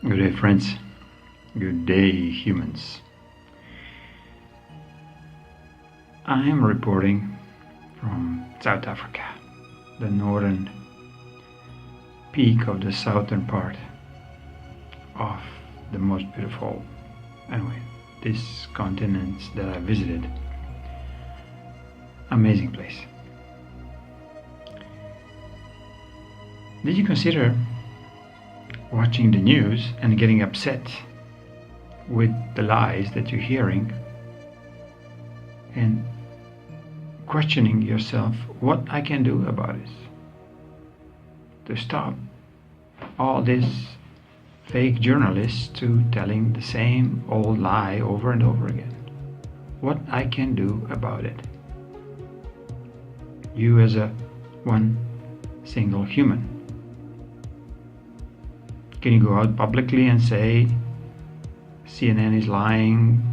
Good day, friends. Good day, humans. I am reporting from South Africa, the northern peak of the southern part of the most beautiful, this continent that I visited. Amazing place. Did you consider watching the news and getting upset with the lies that you're hearing and questioning yourself what I can do about it to stop all these fake journalists to telling the same old lie over and over again? What I can do about it? You as a one single human. Can you go out publicly and say CNN is lying,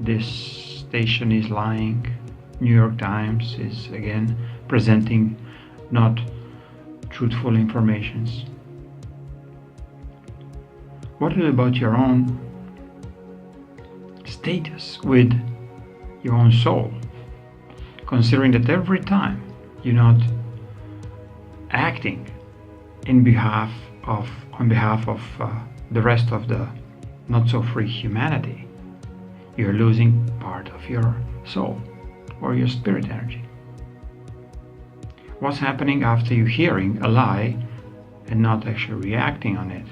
this station is lying, New York Times is again presenting not truthful informations? What about your own status with your own soul? Considering that every time you're not acting on behalf of the rest of the not so free humanity, you're losing part of your soul or your spirit energy. What's happening after you hearing a lie and not actually reacting on it?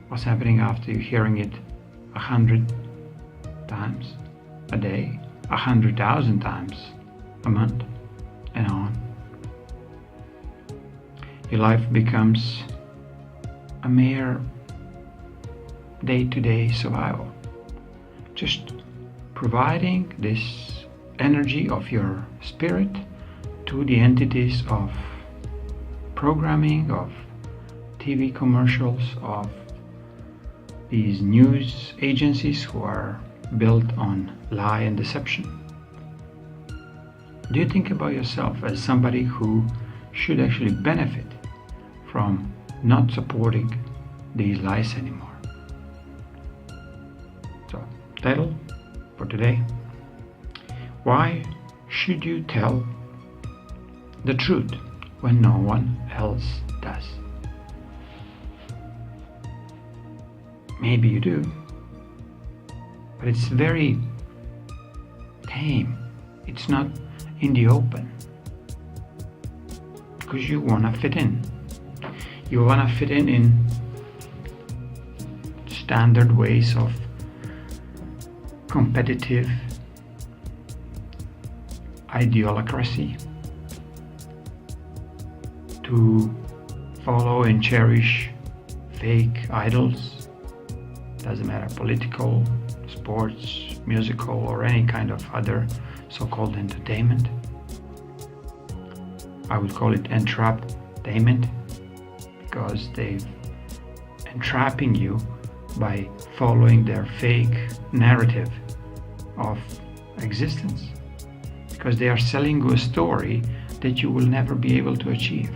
What's happening after you hearing it 100 times a day, 100,000 times a month, and on? Your life becomes a mere day-to-day survival, just providing this energy of your spirit to the entities of programming, of TV commercials, of these news agencies who are built on lie and deception. Do you think about yourself as somebody who should actually benefit from not supporting these lies anymore? So, title for today: why should you tell the truth when no one else does? Maybe you do, but it's very tame. It's not in the open because you want to fit in. You want to fit in standard ways of competitive ideocracy, to follow and cherish fake idols. Doesn't matter, political, sports, musical, or any kind of other so-called entertainment. I would call it entraptainment, because they're entrapping you by following their fake narrative of existence, because they are selling you a story that you will never be able to achieve.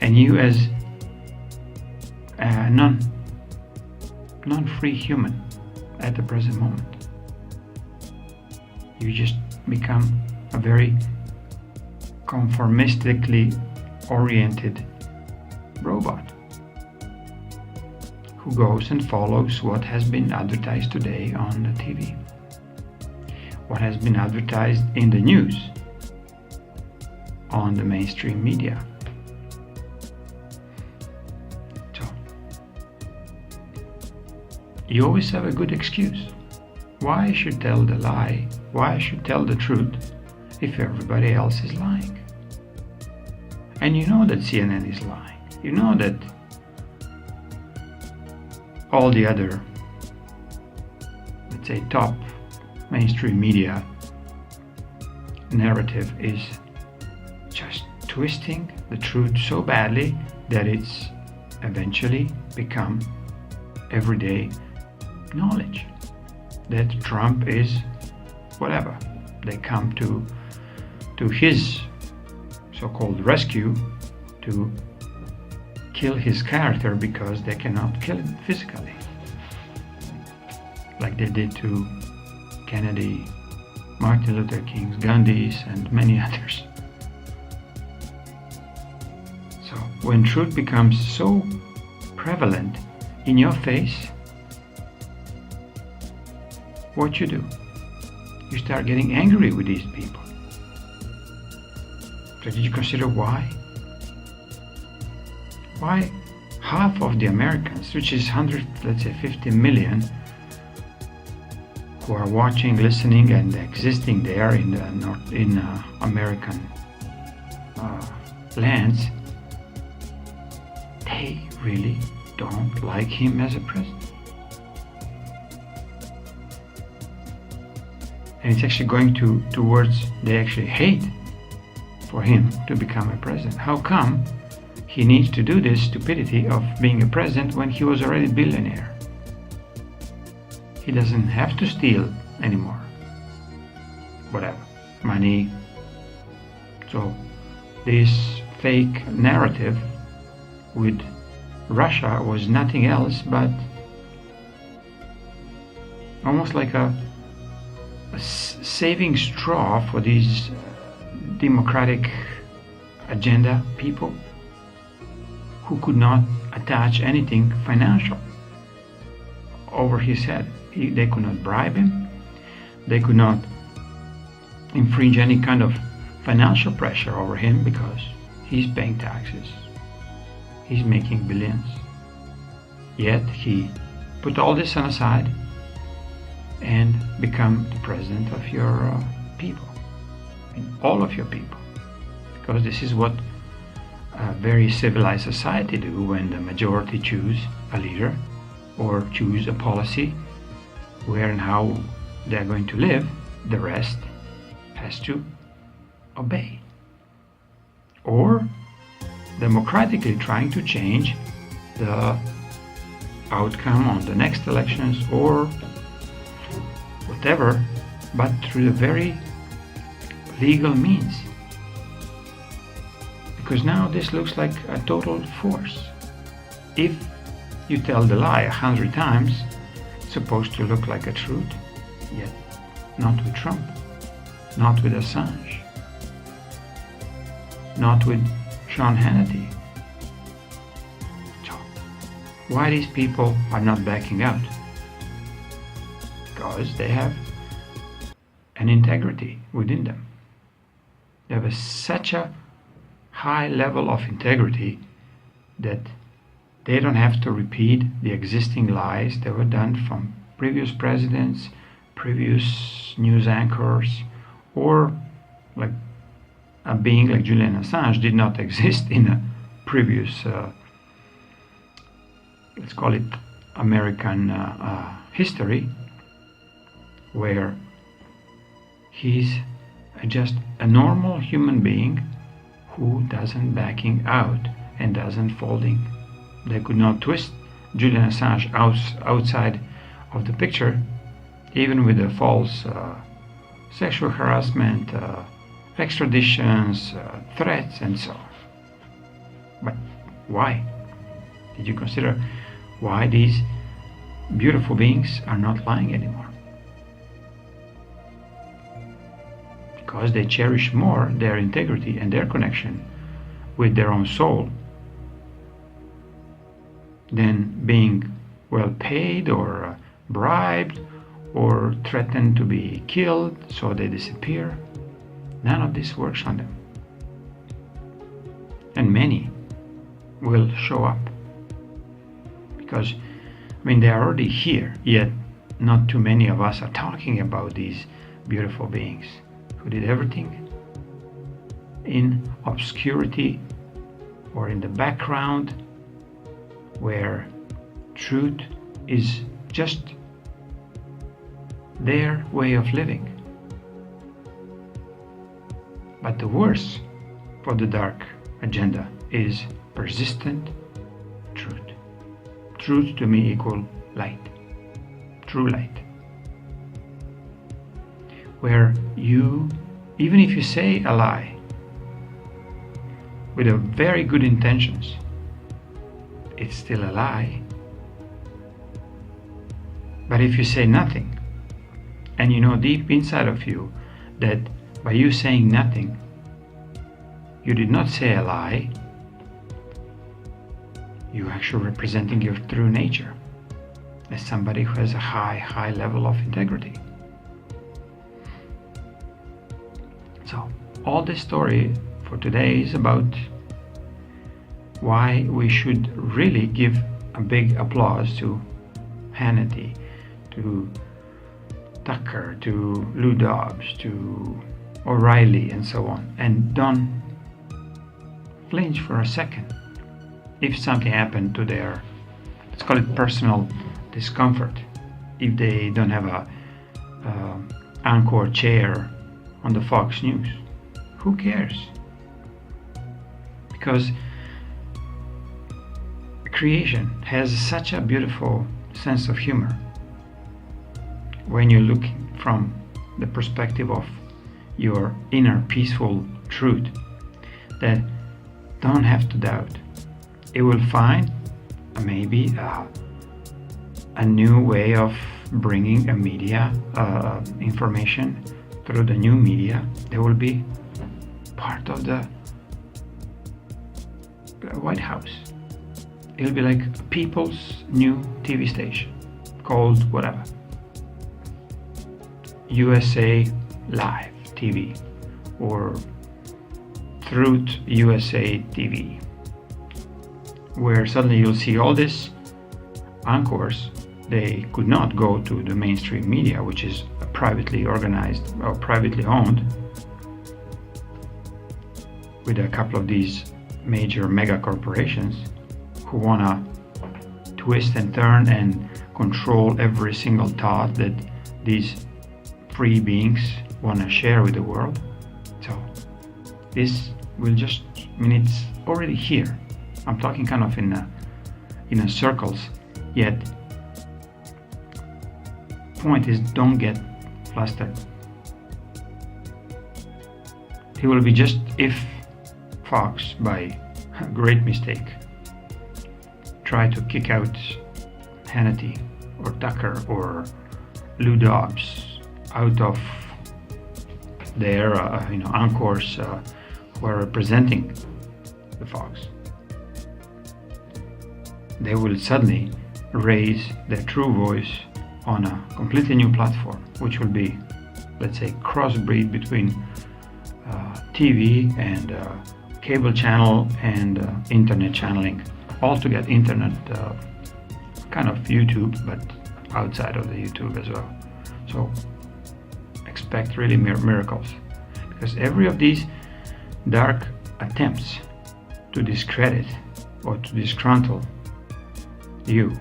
And you as a non-free human at the present moment, you just become a very conformistically oriented robot who goes and follows what has been advertised today on the TV, what has been advertised in the news, on the mainstream media. So, you always have a good excuse why I should tell the lie, why I should tell the truth if everybody else is lying. And you know that CNN is lying. You know that all the other, let's say, top mainstream media narrative is just twisting the truth so badly that it's eventually become everyday knowledge that Trump is whatever. They come to his so-called rescue to kill his character because they cannot kill him physically, like they did to Kennedy, Martin Luther King, Gandhi's, and many others. So when truth becomes so prevalent in your face, what you do? You start getting angry with these people. So did you consider why? Why half of the Americans, which is 50 million, who are watching, listening, and existing there in the American lands, they really don't like him as a president. And it's actually going towards, they actually hate for him to become a president. How come he needs to do this stupidity of being a president when he was already a billionaire? He doesn't have to steal anymore. Whatever. Money. So this fake narrative with Russia was nothing else but almost like a saving straw for these democratic agenda people who could not attach anything financial over his head. They could not bribe him. They could not infringe any kind of financial pressure over him because he's paying taxes. He's making billions. Yet he put all this on the side and become the president of your people. I mean, all of your people. Because this is what a very civilized society do when the majority choose a leader or choose a policy where and how they're going to live. The rest has to obey. Or democratically trying to change the outcome on the next elections or whatever, but through the very legal means. Because now this looks like a total force. If you tell the lie 100 times, it's supposed to look like a truth, yet not with Trump, not with Assange, not with Sean Hannity. So, why these people are not backing out? Because they have an integrity within them. They have such a high level of integrity that they don't have to repeat the existing lies that were done from previous presidents, previous news anchors, or like a being like Julian Assange did not exist in a previous, let's call it American history, where he's just a normal human being who doesn't backing out and doesn't folding. They could not twist Julian Assange outside of the picture, even with the false sexual harassment, extraditions, threats, and so on. But why? Did you consider why these beautiful beings are not lying anymore? Because they cherish more their integrity and their connection with their own soul than being well paid or bribed or threatened to be killed so they disappear. None of this works on them. And many will show up because, I mean, they are already here, yet not too many of us are talking about these beautiful beings who did everything in obscurity or in the background, where truth is just their way of living. But the worst for the dark agenda is persistent truth. Truth to me equal light, true light. Where you, even if you say a lie with a very good intentions, it's still a lie. But if you say nothing, and you know deep inside of you that by you saying nothing, you did not say a lie, you're actually representing your true nature as somebody who has a high level of integrity. So all this story for today is about why we should really give a big applause to Hannity, to Tucker, to Lou Dobbs, to O'Reilly, and so on, and don't flinch for a second if something happened to their, let's call it personal discomfort, if they don't have a anchor chair on the Fox News. Who cares? Because creation has such a beautiful sense of humor when you look from the perspective of your inner peaceful truth that don't have to doubt. It will find maybe a new way of bringing a media information through the new media. They will be part of the White House. It'll be like people's new TV station called whatever, USA Live TV or Truth USA TV, where suddenly you'll see all these anchors. They could not go to the mainstream media, which is privately organized or privately owned, with a couple of these major mega corporations who want to twist and turn and control every single thought that these free beings want to share with the world. So this will just, I mean, it's already here. I'm talking kind of in circles, yet point is, don't get flustered. It will be just if Fox, by a great mistake, try to kick out Hannity or Tucker or Lou Dobbs out of their anchors who are representing the Fox. They will suddenly raise their true voice on a completely new platform, which will be, let's say, crossbreed between TV and cable channel and internet channeling, all to get internet kind of YouTube, but outside of the YouTube as well. So expect really miracles, because every of these dark attempts to discredit or to disgruntle you,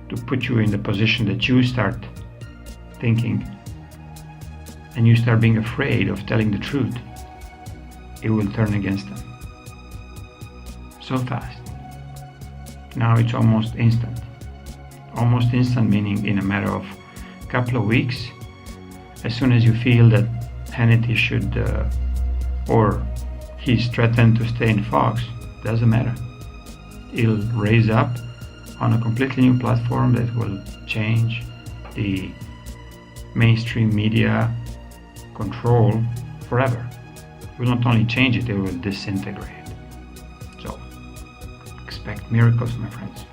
to put you in the position that you start thinking and you start being afraid of telling the truth, it will turn against them so fast. Now it's almost instant. Almost instant meaning in a matter of a couple of weeks, as soon as you feel that Hannity should or he's threatened to stay in Fox, doesn't matter. It'll raise up on a completely new platform that will change the mainstream media control forever. It will not only change it, it will disintegrate. So expect miracles, my friends.